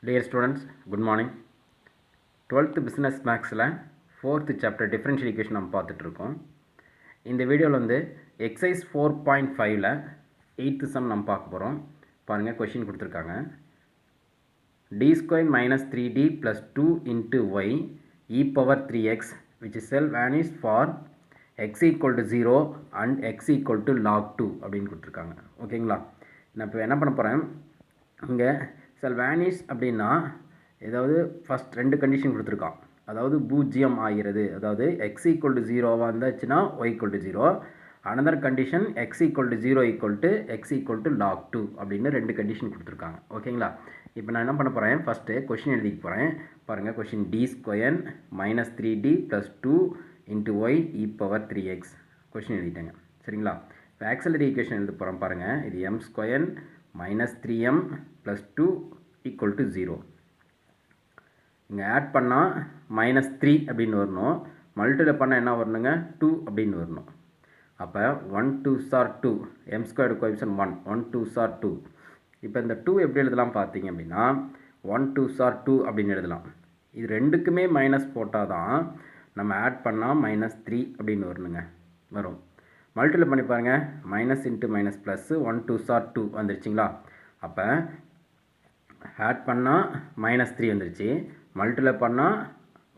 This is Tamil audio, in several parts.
Dear students, good morning. 12th business maxல 4th chapter differential equation நம்ம பார்த்துட்டு இருக்கோம். இந்த வீடியோவில் வந்து exercise 4.5ல 8th sum நம்ம பார்க்க போகிறோம். பாருங்கள், கொஷின் கொடுத்துருக்காங்க. d square minus 3d plus 2 into y e power 3x which is self vanished for x equal to 0 and x equal to log 2 அப்படின்னு கொடுத்துருக்காங்க. ஓகேங்களா? நான் இப்போ என்ன பண்ண போகிறேன், இங்கே செல் வேனிஷ் அப்படின்னா ஏதாவது ஃபஸ்ட் ரெண்டு கண்டிஷன் கொடுத்துருக்கான். அதாவது பூஜ்ஜியம் ஆகிறது, அதாவது எக்ஸ் ஈக்குவல் டு ஜீரோவாக இருந்துச்சுன்னா Y equal to zero. Another condition X equal to zero equal to X equal to log 2 அப்படின்னு ரெண்டு கண்டிஷன் கொடுத்துருக்காங்க. ஓகேங்களா? இப்போ நான் என்ன பண்ண போகிறேன், ஃபஸ்ட்டு கொஷின் எழுதிக்க போகிறேன். பாருங்கள், question D square minus 3d plus 2 into Y E power 3x question எழுதிட்டேங்க. சரிங்களா? இப்போ ஆக்ஸலரி ஈக்குவேஷன் எழுத போகிறோம். பாருங்கள், இது M square minus 3m plus 2 equal to 0. இங்கே ஆட் பண்ணால் மைனஸ் 3 அப்படின்னு வரணும். மல்டியில் பண்ணால் என்ன வரணுங்க, 2 அப்படின்னு வரணும். அப்போ 1 2 sir 2, M squared coefficient 1, 1 2 sir 2. இப்போ இந்த 2 எப்படி எழுதலாம் பார்த்தீங்க அப்படின்னா 1 2 சார் 2 அப்படின்னு எழுதலாம். இது ரெண்டுக்குமே மைனஸ் போட்டால் தான் நம்ம ஆட் பண்ணால் மைனஸ் 3 அப்படின்னு வரணுங்க, வரும். மல்டியில் பண்ணி பாருங்கள், minus into minus plus 1 2 sir 2 வந்துருச்சிங்களா? அப்போ ஆட் பண்ணால் மைனஸ் 3 வந்துருச்சு, மல்டியில் பண்ணால்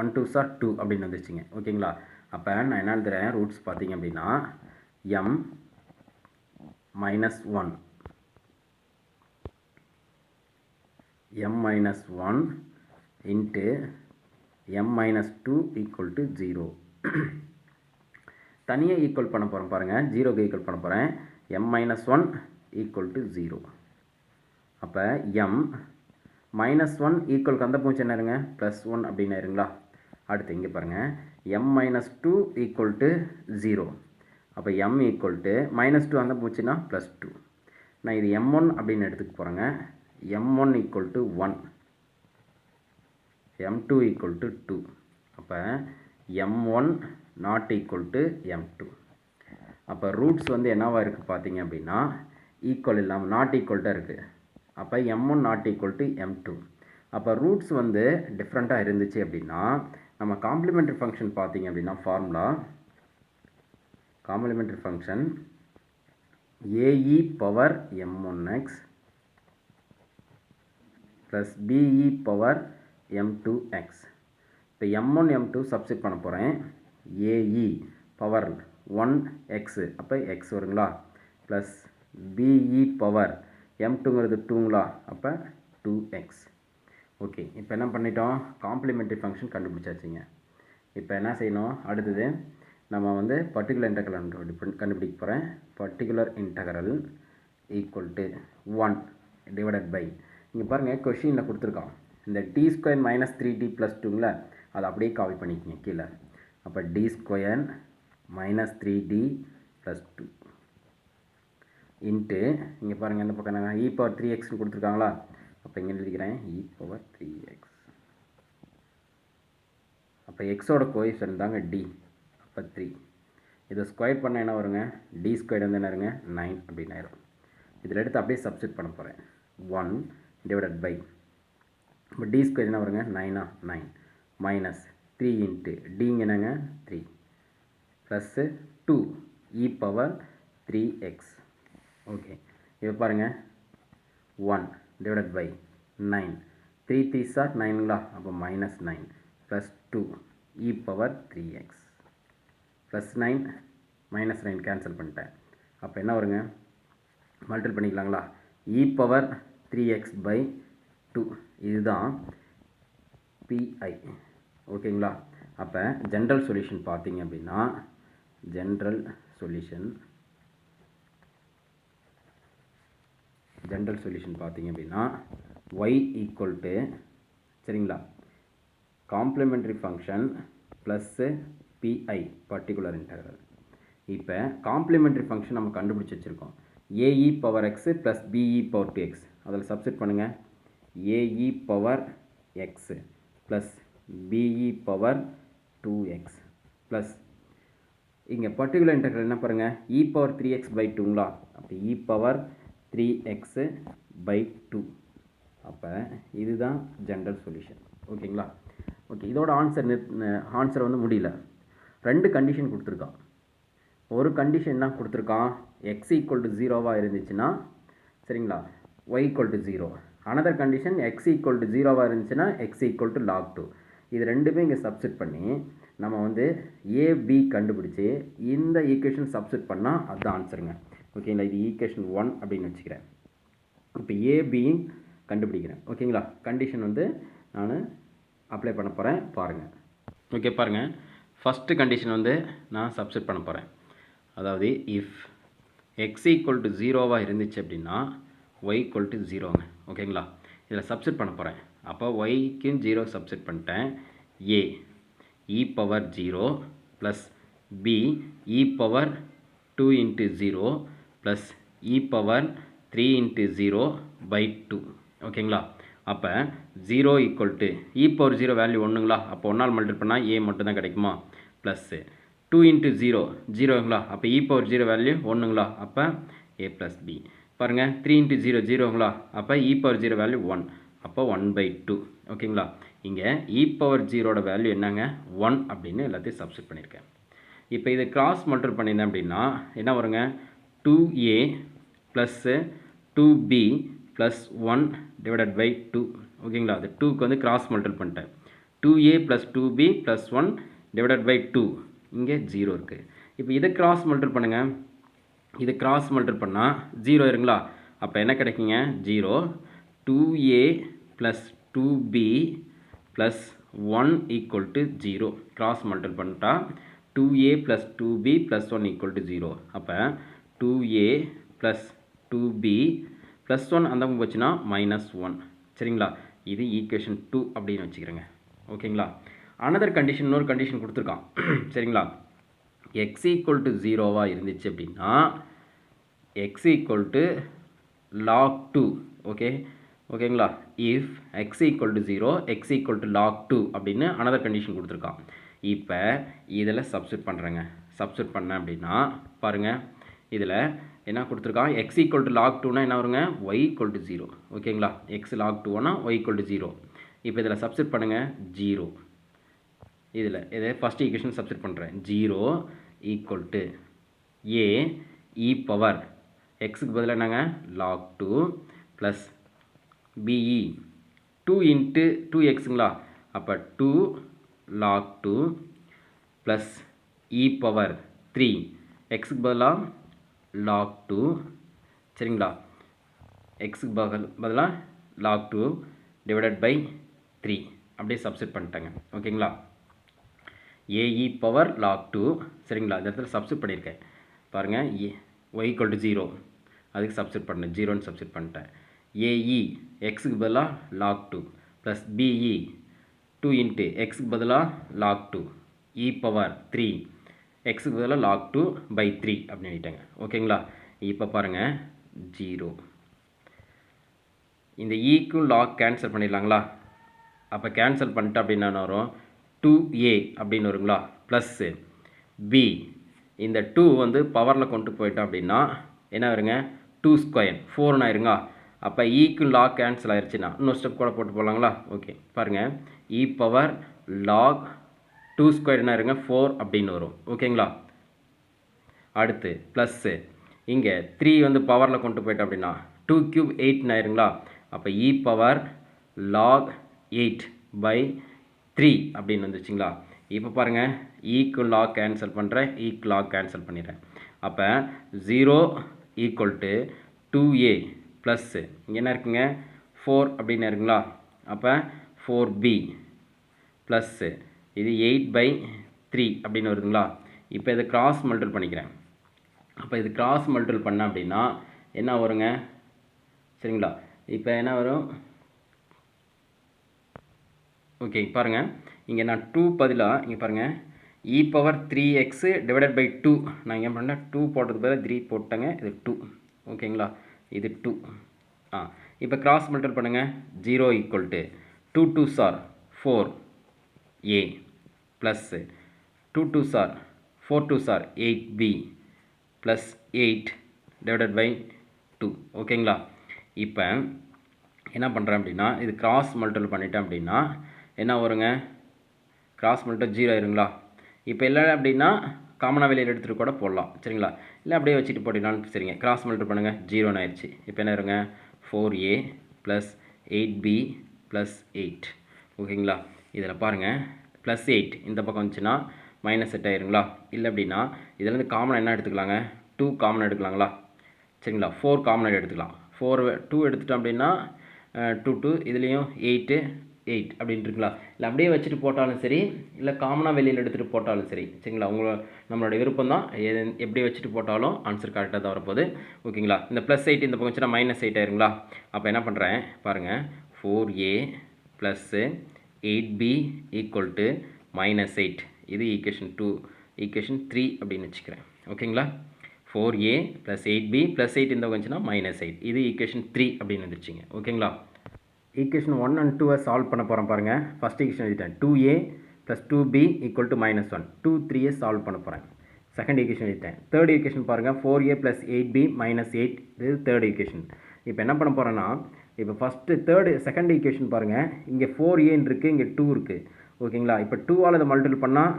1 2 சார் 2 அப்படின்னு வந்துருச்சுங்க. ஓகேங்களா? அப்போ நான் என்ன எழுதுறேன், ரூட்ஸ் பார்த்தீங்க அப்படின்னா m minus 1 m minus 1 into m minus 2 equal to 0. தனியாக ஈக்குவல் பண்ண போகிறேன். பாருங்கள், ஜீரோக்கு ஈக்குவல் பண்ண போகிறேன். m minus 1 equal to 0. அப்போ m மைனஸ் 1 ஈக்குவலுக்கு அந்த பூச்சி என்னருங்க, ப்ளஸ் 1 அப்படின்னு இருங்களா? அடுத்து இங்கே பாருங்கள், m மைனஸ் 2 ஈக்குவல் டு 0. அப்போ m ஈக்குவல் டு மைனஸ் 2 அந்த பூச்சின்னா ப்ளஸ் 2. நான் இது m1 அப்படின்னு எடுத்துக்க போகிறேங்க. m1 equal to 1, m2 equal to 2. அப்போ m1 not equal to m2. அப்போ ரூட்ஸ் வந்து என்னவா இருக்குது பார்த்தீங்க அப்படின்னா ஈக்குவல் இல்லாமல் நாட் ஈக்குவல்ட்டாக இருக்குது. அப்போ m1 not equal to m2. அப்போ ரூட்ஸ் வந்து டிஃப்ரெண்ட்டாக இருந்துச்சு அப்படின்னா நம்ம காம்ப்ளிமெண்ட்ரி ஃபங்க்ஷன் பார்த்தீங்க அப்படின்னா formula complimentary function ae power m1x plus be power m2x. இப்போ m1 m2 சப்ஸ்டிட் பண்ண போகிறேன். ae பவர் 1x, அப்போ x வருங்களா, ப்ளஸ் be பவர் m2ங்கிறது 2ங்களா, அப்போ 2x. ஓகே, இப்போ என்ன பண்ணிட்டோம், காம்ப்ளிமெண்ட்ரி ஃபங்க்ஷன் கண்டுபிடிச்சாச்சுங்க. இப்போ என்ன செய்யணும், அடுத்தது நம்ம வந்து பர்டிகுலர் இன்டகரல் கண்டுபிடிக்க போகிறேன். Particular integral equal to 1 divided by, இங்கே பாருங்கள் கொஷினில் கொடுத்துருக்கான், இந்த D square minus 3d plus 2ங்கள அதை அப்படியே காப்பி பண்ணிக்கோங்க கீழே. அப்போ D square minus 3d plus 2 into இங்கே பாருங்கள் இந்த பக்கம் என்ன இ பவர் 3xன்னு கொடுத்துருக்காங்களா? அப்போ இங்கே எழுதிக்கிறேன் இ பவர் 3x. அப்போ எக்ஸோட கோஎஃபிஷியன்ட் தாங்க டி, அப்போ 3. இதை ஸ்கொயர் பண்ண என்ன வருங்க, டி ஸ்கொயர் வந்து என்ன இருங்க 9 அப்படின்னு ஆயிரும். இதில் எடுத்து அப்படியே சப்ஸ்டிட் பண்ண போகிறேன். 1 டிவைடட் பை, இப்போ டி ஸ்கொயர் என்ன வருங்க 9 9 மைனஸ் 3 இன்ட்டு டிங்க என்னங்க 3 plus 2 E power 3x. Okay, இப்போ பாருங்கள் 1 டிவைடட் பை 9, 3 3 சார் 9ங்களா, அப்போ minus 9 plus 2 E power 3x plus 9 minus 9 cancel பண்ணிட்டேன். அப்போ என்ன வருங்க, மல்டிபிள் பண்ணிக்கலாங்களா, இ பவர் 3x பை 2, இதுதான் pi. ஓகேங்களா? அப்போ ஜென்ரல் சொல்யூஷன் பார்த்தீங்க அப்படின்னா ஜென்ரல் சொல்யூஷன் பார்த்தீங்க அப்படின்னா y ஈக்குவல் டு, சரிங்களா, complimentary function plus pi particular integral. இப்போ காம்ப்ளிமெண்ட்ரி ஃபங்க்ஷன் நம்ம கண்டுபிடிச்சி வச்சுருக்கோம். ae power x plus be power 2x, அதில் சப்ஸ்டிட் பண்ணுங்கள். ae power x plus be power 2x plus இங்கே பர்டிகுலர் இன்டகரல் என்ன பாருங்கள், இ பவர் 3x பை 2ங்களா, அப்போ இ பவர் 3x பை 2. அப்போ இதுதான் ஜென்ரல் சொல்யூஷன். ஓகேங்களா? ஓகே, இதோட ஆன்சர் வந்து முடியல. 2 கண்டிஷன் கொடுத்துருக்கான். ஒரு கண்டிஷன் என்ன கொடுத்துருக்கான், x ஈக்குவல் டு 0வாக இருந்துச்சுன்னா சரிங்களா y equal to 0. Another condition x equal to 0வாக இருந்துச்சுன்னா x ஈக்குவல் டு log 2. இது ரெண்டுமே இங்கே சப்ஸ்டிட் பண்ணி நம்ம வந்து AB கண்டுபிடிச்சி இந்த ஈக்குவேஷன் சப்ஸ்டிட் பண்ணால் அதுதான் ஆன்சருங்க. ஓகேங்களா? இது ஈக்குவேஷன் 1 அப்படின்னு வச்சுக்கிறேன். இப்போ ஏபியும் கண்டுபிடிக்கிறேன். ஓகேங்களா? கண்டிஷன் வந்து நான் அப்ளை பண்ண போகிறேன், பாருங்கள். ஓகே, பாருங்கள். ஃபஸ்ட்டு கண்டிஷன் வந்து நான் சப்ஸ்டிட் பண்ண போகிறேன். அதாவது இஃப் எக்ஸ் ஈக்குவல் டு 0வாக இருந்துச்சு அப்படின்னா ஒய் ஈக்குவல் டு 0ங்க. ஓகேங்களா? இதில் சப்ஸ்டிட் பண்ண போகிறேன். அப்போ ஒய்க்கும் 0 சப்ஸ்டிட் பண்ணிட்டேன். A E power 0 plus B E power 2 into 0 plus E power 3 into 0 by 2. ஓகேங்களா? அப்போ 0 equal to E power 0 value ஒன்றுங்களா? அப்போ 1ஆல் மல்டிப்ளை பண்ணால் ஏ மட்டும் தான் கிடைக்குமா? ப்ளஸ்ஸு 2 இன்ட்டு 0 ஜீரோங்களா? அப்போ இ பவர் 0 வேல்யூ ஒன்றுங்களா? அப்போ ஏ ப்ளஸ் பி. பாருங்கள், 3 இன்ட்டு 0 ஜீரோங்களா? அப்போ இ பவர் 0 வேல்யூ 1, அப்போ 1/2. ஓகேங்களா? இங்கே இ பவர் 0ஓட வேல்யூ என்னங்க? 1 அப்படின்னு எல்லாத்தையும் சப்ஸ்டிட் பண்ணியிருக்கேன். இப்போ இதை கிராஸ் மல்டிப்ளை பண்ணியிருந்தேன் அப்படின்னா என்ன வருங்க? 2a plus 2b plus 1 divided by 2. ஓகேங்களா? அது 2க்கு வந்து கிராஸ் மல்டிப்ளை பண்ணிட்டேன். 2a plus 2b plus 1 divided by 2. இங்கே 0 இருக்குது. இப்போ இதை கிராஸ் மல்டிப்ளை பண்ணுங்கள். இது கிராஸ் மல்டிப்ளை பண்ணால் 0 இருங்களா? அப்போ என்ன கிடைக்குங்க? 0. 2a plus 2b plus 1 equal to 0. Cross multiply பண்ணிட்டா 2a plus 2b plus 1 equal to 0. அப்போ 2a ப்ளஸ் 2b ப்ளஸ் 1 அந்த போச்சுன்னா -1. சரிங்களா? இது ஈக்குவேஷன் 2 அப்படின்னு வச்சுக்கிறேங்க. ஓகேங்களா? அனதர் கண்டிஷன், இன்னொரு கண்டிஷன் கொடுத்துருக்கான். சரிங்களா? x ஈக்குவல் டு 0வாக இருந்துச்சு அப்படின்னா x ஈக்குவல் டு log 2. ஓகேங்களா? If x equal to 0 x equal to log 2 அப்படின்னு அனதர் கண்டிஷன் கொடுத்துருக்கான். இப்போ இதில் சப்ஸ்டிட் பண்ணுறேங்க. சப்ஸ்டிட் பண்ணேன் அப்படின்னா பாருங்கள், இதில் என்ன கொடுத்துருக்கான்? x ஈக்குவல் டு log 2னா என்ன வருங்க? y equal to 0. ஓகேங்களா? x log 2னா y ஈக்குவல் டு 0. இப்போ இதில் சப்ஸ்டிட் பண்ணுங்கள். 0. இதை ஃபஸ்ட் ஈக்குவேஷன் சப்ஸ்டிட் பண்ணுறேன். 0 equal to A E power எக்ஸுக்கு பதிலாக என்னங்க? log 2 ப்ளஸ் பிஇ 2 இன்ட்டு 2xங்களா? அப்போ 2 log 2 ப்ளஸ் இ பவர் 3 எக்ஸுக்கு பதிலாக log 2. சரிங்களா? எக்ஸுக்கு பதிலாக log 2 டிவைடட் பை 3 அப்படியே சப்ஸ்டிட் பண்ணிட்டேங்க. ஓகேங்களா? A E power log 2. சரிங்களா? இந்த இடத்துல சப்ஸ்டிட் பண்ணியிருக்கேன். பாருங்கள், ஒய் ஈக்குவல் டு 0 அதுக்கு சப்ஸ்டிட் பண்ணேன். 0ன்னு சப்ஸ்டிட் பண்ணிட்டேன். ஏஇ எக்ஸுக்கு பதிலாக log 2 ப்ளஸ் பிஇ 2 இன்ட்டு எக்ஸுக்கு பதிலாக log 2 இ பவர் 3 எக்ஸுக்கு பதிலாக log 2 பை 3 அப்படின்னு எழுதிட்டேங்க. ஓகேங்களா? இப்போ பாருங்கள், 0. இந்த ஈக்கும் லாக் கேன்சல் பண்ணிடலாங்களா? அப்போ கேன்சல் பண்ணிட்டு அப்படின்னா என்ன வரும்? 2a அப்படின்னு வருங்களா? ப்ளஸ்ஸு b இந்த 2 வந்து பவரில் கொண்டு போயிட்டோம் அப்படின்னா என்ன வருங்க? 2 ஸ்கொயர் 4ன்னு ஆயிருங்க. அப்போ ஈக்கும் லாக் கேன்சல் ஆயிடுச்சுன்னா இன்னொரு ஸ்டெப் கூட போட்டு போகலாங்களா? ஓகே, பாருங்கள், இ பவர் லாக் 2 ஸ்கொயர் என்ன இருங்க? 4 அப்படின்னு வரும். ஓகேங்களா? அடுத்து ப்ளஸ்ஸு இங்கே 3 வந்து பவரில் கொண்டு போயிட்டோம் அப்படின்னா 2 க்யூப் 8ன்னு ஆயிருங்களா? அப்போ இ பவர் லாக் 8 பை 3 அப்படின்னு வந்துச்சுங்களா? இப்போ பாருங்கள், ஈக்கு லாக் கேன்சல் பண்ணுறேன், ஈக்கு லாக் கேன்சல் பண்ணிடுறேன். அப்போ 0 ஈக்குவல் டு 2a ப்ளஸ்ஸு இங்கே என்ன இருக்குங்க? 4 அப்படின்னு இருக்குங்களா? அப்போ 4b ப்ளஸ்ஸு இது 8/3 அப்படின்னு வருதுங்களா? இப்போ இதை கிராஸ் மல்டிபிள் பண்ணிக்கிறேன். அப்போ இது கிராஸ் மல்டிபிள் பண்ண அப்படின்னா என்ன வருங்க? சரிங்களா? இப்போ என்ன வரும்? ஓகே, பாருங்கள், இங்கே நான் 2 பதிலாக இங்கே பாருங்கள், இ பவர் 3x டிவைடட் பை 2 நான் இங்கே பண்ணேன். 2 போட்டதுக்கு பதிலாக 3 போட்டேங்க. இது 2. ஓகேங்களா? இது 2. இப்போ கிராஸ் மல்டிபிள் பண்ணுங்கள். 0 equal to 2 2s are 4a plus 2 2s are 4 2s are 8b plus 8 divided by 2. ஓகேங்களா? இப்போ என்ன பண்ணுறேன் அப்படின்னா இது கிராஸ் மல்டிபிள் பண்ணிட்டேன் அப்படின்னா என்ன வருங்க, கிராஸ் மல்டிபிள் 0 ஆயிருங்களா. இப்போ இல்லை அப்படின்னா காமனாக வெளியில் எடுத்துகிட்டு கூட போடலாம் சரிங்களா, இல்லை அப்படியே வச்சுட்டு போட்டிங்கனாலும் சரிங்க. கிராஸ் மல்டிபிள் பண்ணுங்கள், 0 ஆயிடுச்சு. இப்போ என்ன இருங்க, 4a ப்ளஸ் 8b ப்ளஸ் 8 ஓகேங்களா. இதில் பாருங்கள் +8 இந்த பக்கம் வந்துச்சுன்னா -8 ஆயிருங்களா. இல்லை அப்படின்னா இதுலேருந்து காமன் என்ன எடுத்துக்கலாங்க, 2 காமன் எடுக்கலாங்களா சரிங்களா. 4 காமன் எடுத்துக்கலாம். 2 எடுத்துட்டோம் அப்படின்னா 2 2 இதுலேயும் 8 8 அப்படின்ட்டுருங்களா. இல்லை அப்படியே வச்சுட்டு போட்டாலும் சரி, இல்லை காமனாக வெளியில் எடுத்துகிட்டு போட்டாலும் சரி சரிங்களா. நம்மளோட விருப்பம் தான், எப்படி வச்சுட்டு போட்டாலும் ஆன்சர் கரெக்டாக தான் வரப்போகுது ஓகேங்களா. இந்த +8 இந்த பக்கம் வச்சுன்னா -8 ஆயிருங்களா. அப்போ என்ன பண்ணுறேன் பாருங்கள், 4a plus 8b equal to -8. இது ஈக்குவேஷன் 2. ஈக்குவேஷன் 3 அப்படின்னு வச்சுக்கிறேன் ஓகேங்களா. 4a ப்ளஸ் 8b ப்ளஸ் 8 இந்த வந்துச்சுன்னா -8. இது ஈக்குவேஷன் 3 அப்படின்னு வந்துருச்சுங்க ஓகேங்களா. ஈக்குவேஷன் 1 and 2 சால்வ் பண்ண போகிறோம் பாருங்கள். ஃபஸ்ட் ஈக்குவேஷன் எழுதிட்டேன், 2a plus 2b equal to -1. 2 3 solve பண்ண போகிறேன். செகண்ட் ஈக்குவேஷன் எழுதிட்டேன். தேர்ட் ஈக்குவேஷன் பாருங்கள், 4a ப்ளஸ் 8b -8. இது தேர்ட் ஈக்குவேஷன். இப்போ என்ன பண்ண போகிறேன்னா, இப்போ செகண்ட் ஈக்குவேஷன் பாருங்கள், இங்கே 4aன்னு இருக்குது, இங்கே 2 இருக்குது ஓகேங்களா. இப்போ 2ஆல் இதை மல்டிபிள் பண்ணால்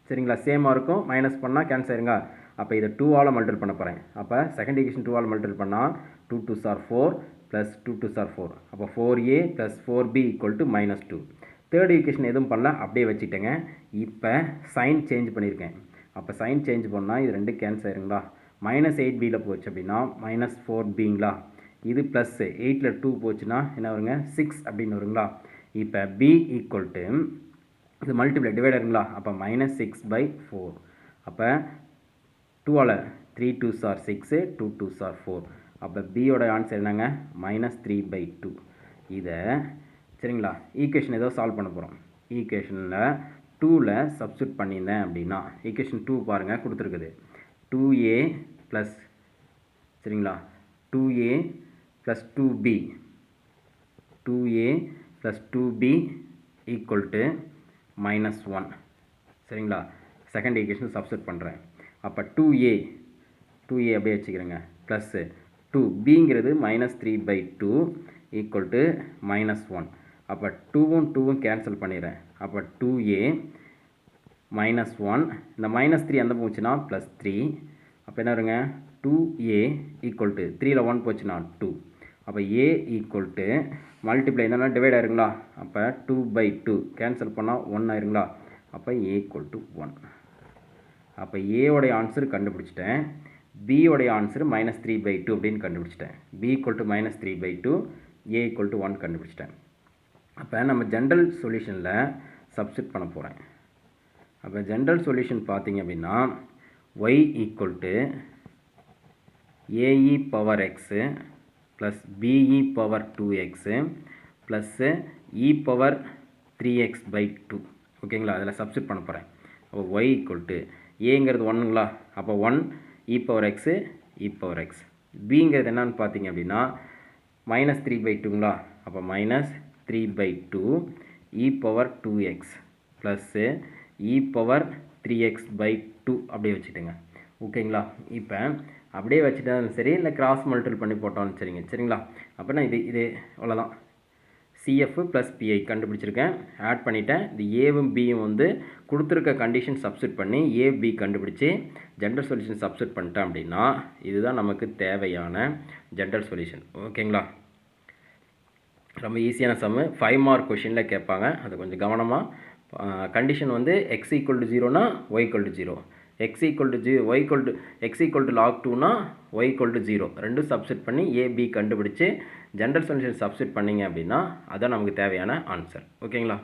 சரிங்களா சேமாக இருக்கும், மைனஸ் பண்ணால் கேன்சல் ஆயிருங்க. அப்போ இதை 2ஆல் மல்டிபிள் பண்ண போகிறேன். அப்போ செகண்ட் ஈக்குவேஷன் 2ஆல் மல்டிபிள் பண்ணால் 2 2s are 4 plus 2 2s are 4. அப்போ 4a plus 4b equal to -2. Third equation எதுவும் பண்ணல, அப்படியே வச்சுக்கிட்டேங்க. இப்போ சைன் சேஞ்ச் பண்ணியிருக்கேன். அப்போ சைன் சேஞ்ச் பண்ணால் இது 2 கேன்சல் ஆயிருங்களா. -8bயில் போச்சு அப்படின்னா -4bங்களா. இது ப்ளஸ் 8ல் 2 போச்சுன்னா என்ன வருங்க, 6 அப்படின்னு வருங்களா. இப்போ b ஈக்குவல் டு இது மல்டிப்ளை டிவைடருங்களா. அப்போ -6/4. அப்போ 2ஆல் 3 2s are 6 2 2s are 4. அப்போ பியோட ஆன்சர் என்னங்க, -3/2. இதை சரிங்களா ஈக்குவேஷன் ஏதோ சால்வ் பண்ண போகிறோம். ஈக்குவேஷனில் 2ல் சப்ஸ்டியூட் பண்ணியிருந்தேன் அப்படின்னா ஈக்குவேஷன் 2 பாருங்கள் கொடுத்துருக்குது. 2a ப்ளஸ் சரிங்களா 2a plus 2b 2a plus 2b equal to -1 சரிங்களா. செகண்ட் ஈக்குவேஷன் சப்ஸ்டியூட் பண்ணுறேன். அப்போ 2a அப்படியே வச்சுக்கிறேங்க, ப்ளஸ்ஸு 2bங்கிறது -3/2 ஈக்குவல் டு -1. அப்போ 2ம் 2ம் கேன்சல் பண்ணிடுறேன். அப்போ 2a -1, இந்த -3 அந்த போச்சுன்னா +3. அப்போ என்ன வருங்க, 2a ஈக்குவல் டு 3ல் 1 போச்சுன்னா 2. அப்போ a ஈக்குவல் டு மல்டிப்ளை என்னென்னா டிவைட் ஆயிருங்களா. அப்போ 2/2 கேன்சல் பண்ணால் 1 ஆயிருங்களா. அப்போ a ஈக்குவல் டு 1. அப்போ ஏவோடைய ஆன்சர் கண்டுபிடிச்சிட்டேன். பியோடைய ஆன்சர் -3/2 அப்படின்னு கண்டுபிடிச்சிட்டேன். b equal to -3/2, a equal to 1 கண்டுபிடிச்சிட்டேன். அப்போ நம்ம ஜென்ரல் சொல்யூஷனில் சப்ஸ்டியூட் பண்ண போகிறேன். அப்போ ஜென்ரல் சொல்யூஷன் பார்த்தீங்க அப்படின்னா y equal to ae power X plus B E power 2x plus E power 3x/2 ஓகேங்களா. அதில் சப்ஸ்டியூட் பண்ண போகிறேன். அப்போ y ஈக்குவல் டு ஏங்கிறது 1ங்களா. அப்போ 1 E power X E power X. பிங்கிறது என்னன்னு பார்த்தீங்க அப்படின்னா -3/2ங்களா. அப்போ -3/2 E power 2x plus E power 3x/2 அப்படியே வச்சுட்டுங்க ஓகேங்களா. இப்போ அப்படியே வச்சுட்டாலும் சரி, இல்லை கிராஸ் மல்டிபிள் பண்ணி போட்டாலும் சரிங்களா. அப்போனா இது அவ்வளோதான். சிஎஃப் ப்ளஸ் பிஐ கண்டுபிடிச்சிருக்கேன், ஆட் பண்ணிட்டேன். இந்த ஏவும் பியும் வந்து கொடுத்துருக்க கண்டிஷன் சப்ஸ்டியூட் பண்ணி ஏபி கண்டுபிடிச்சி ஜென்ரல் சொல்யூஷன் சப்ஸ்டியூட் பண்ணிட்டேன் அப்படின்னா இதுதான் நமக்கு தேவையான ஜென்ரல் சொல்யூஷன் ஓகேங்களா. ரொம்ப ஈஸியான சம்மு, 5 மார்க் கொஷினில் கேட்பாங்க, அது கொஞ்சம் கவனமாக. கண்டிஷன் வந்து x ஈக்குவல் டு 0னா y equal to 0, x equal to y equal to x equal to log 2னா y ஈக்குவல் டு 0 ரெண்டும் சப்ஸ்டியூட் பண்ணி ஏபி கண்டுபிடிச்சி ஜென்ரல் சொல்யூஷன் சப்ஸ்டியூட் பண்ணிங்க அப்படின்னா அதான் நமக்கு தேவையான ஆன்சர் ஓகேங்களா.